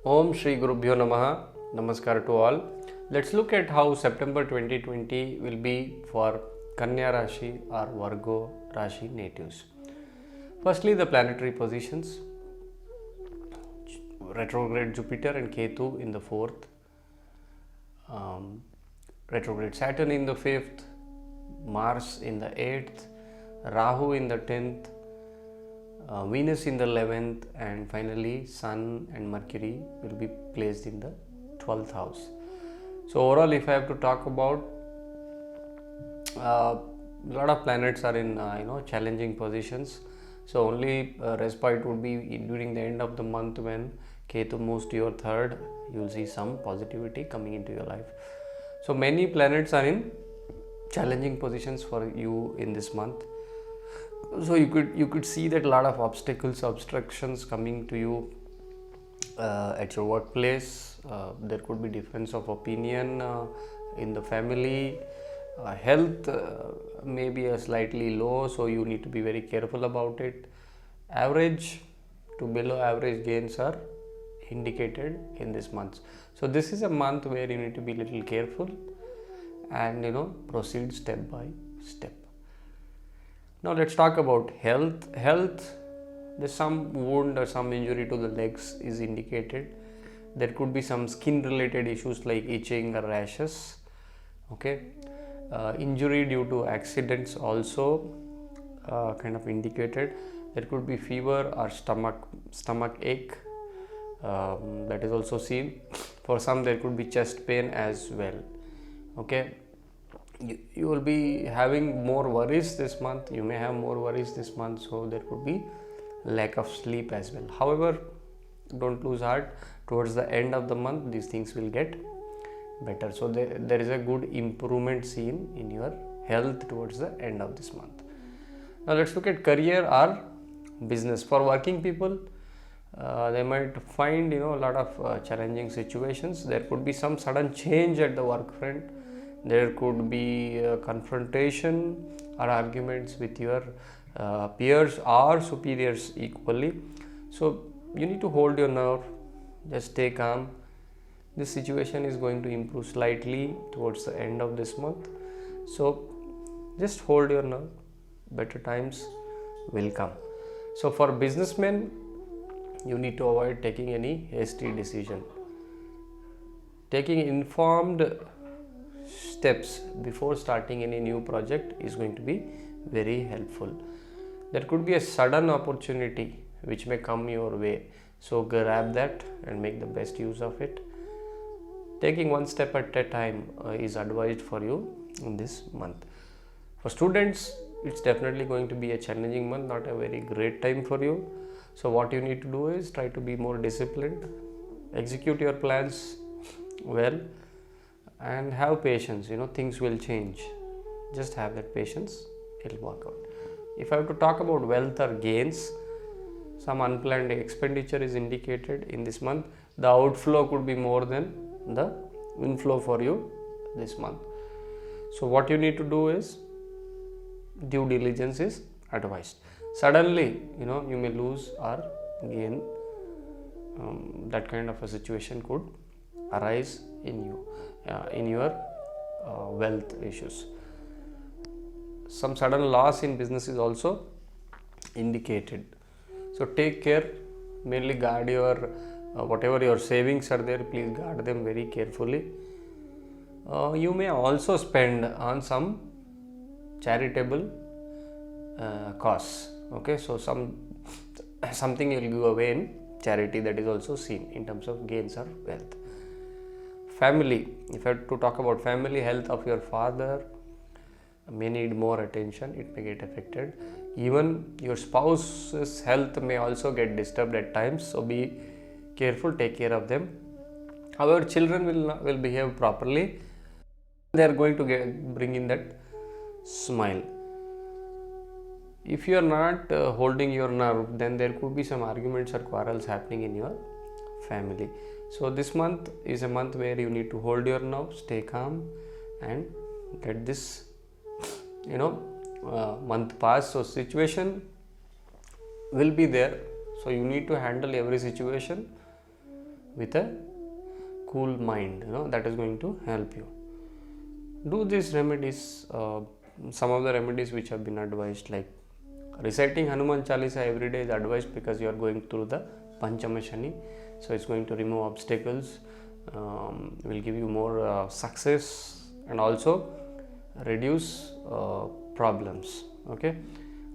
Om Shri Gurubhyo Namaha. Namaskar to all. Let's look at how September 2020 will be for Kanya Rashi or Virgo Rashi natives. Firstly, the planetary positions. Retrograde Jupiter and Ketu in the 4th. Retrograde Saturn in the 5th. Mars in the 8th. Rahu in the 10th. Venus in the 11th, and finally Sun and Mercury will be placed in the 12th house. So overall, if I have to talk about, a lot of planets are in challenging positions. So only respite would be during the end of the month when Ketu moves to your 3rd. You will see some positivity coming into your life. So many planets are in challenging positions for you in this month. So you could see that a lot of obstructions coming to you at your workplace. There could be difference of opinion in the family. Health may be a slightly low, so you need to be very careful about it. Average to below average gains are indicated in this month. So this is a month where you need to be a little careful and proceed step by step. Now let's talk about health. There's some wound or some injury to the legs is indicated. There could be some skin related issues like itching or rashes. Okay, injury due to accidents also kind of indicated. There could be fever or stomach ache, that is also seen. For some there could be chest pain as well. Okay, you will be having more worries this month. You may have more worries this month, so there could be lack of sleep as well. However, don't lose heart. Towards the end of the month, these things will get better. So there is a good improvement seen in your health towards the end of this month. Now let's look at career or business. For working people, they might find a lot of challenging situations. There could be some sudden change at the work front. There could be confrontation or arguments with your peers or superiors equally. So you need to hold your nerve, just stay calm. This situation is going to improve slightly towards the end of this month. So just hold your nerve, better times will come. So for businessmen, you need to avoid taking any hasty decision. Taking informed steps before starting any new project is going to be very helpful. There could be a sudden opportunity which may come your way, so grab that and make the best use of it. Taking one step at a time is advised for you in this month. For students, it's definitely going to be a challenging month, not a very great time for you. So what you need to do is try to be more disciplined, execute your plans well, and have patience. Things will change. Just have that patience, it'll work out. If I have to talk about wealth or gains, some unplanned expenditure is indicated in this month. The outflow could be more than the inflow for you this month. So what you need to do is due diligence is advised. Suddenly you may lose or gain. That kind of a situation could arise in you, in your wealth issues. Some sudden loss in business is also indicated. So take care, mainly guard your whatever your savings are there, please guard them very carefully. You may also spend on some charitable cause. Okay, so something you will give away in charity, that is also seen in terms of gains or wealth. Family, if I have to talk about family, health of your father may need more attention, it may get affected. Even your spouse's health may also get disturbed at times, so be careful, take care of them. However, children will behave properly. They are going to bring in that smile. If you are not holding your nerve, then there could be some arguments or quarrels happening in your family. So this month is a month where you need to hold your nerve, stay calm, and get this month pass. So situation will be there, so you need to handle every situation with a cool mind, that is going to help you. Do these remedies, some of the remedies which have been advised, like reciting Hanuman Chalisa every day is advised because you are going through the Panchama Shani, so it's going to remove obstacles, will give you more success, and also reduce problems. Okay,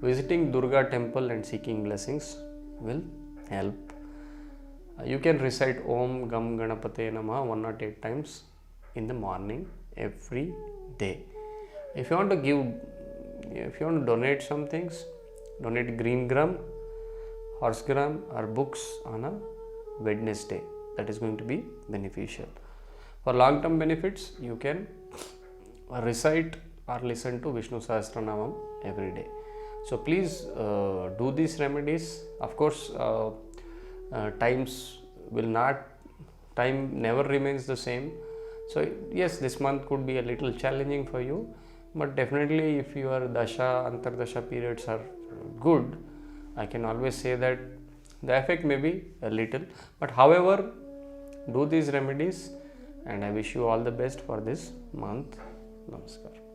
visiting Durga temple and seeking blessings will help. You can recite Om Gam Ganapate Namaha 108 times in the morning every day. If you want to donate some things, donate green gram, horse gram or books on a Wednesday. That is going to be beneficial. For long term benefits, you can recite or listen to Vishnu Sahasranamam every day. So please do these remedies. Of course, time never remains the same. So yes, this month could be a little challenging for you, but definitely if your dasha, antardasha periods are good, I can always say that the effect may be a little, but however, do these remedies, and I wish you all the best for this month. Namaskar.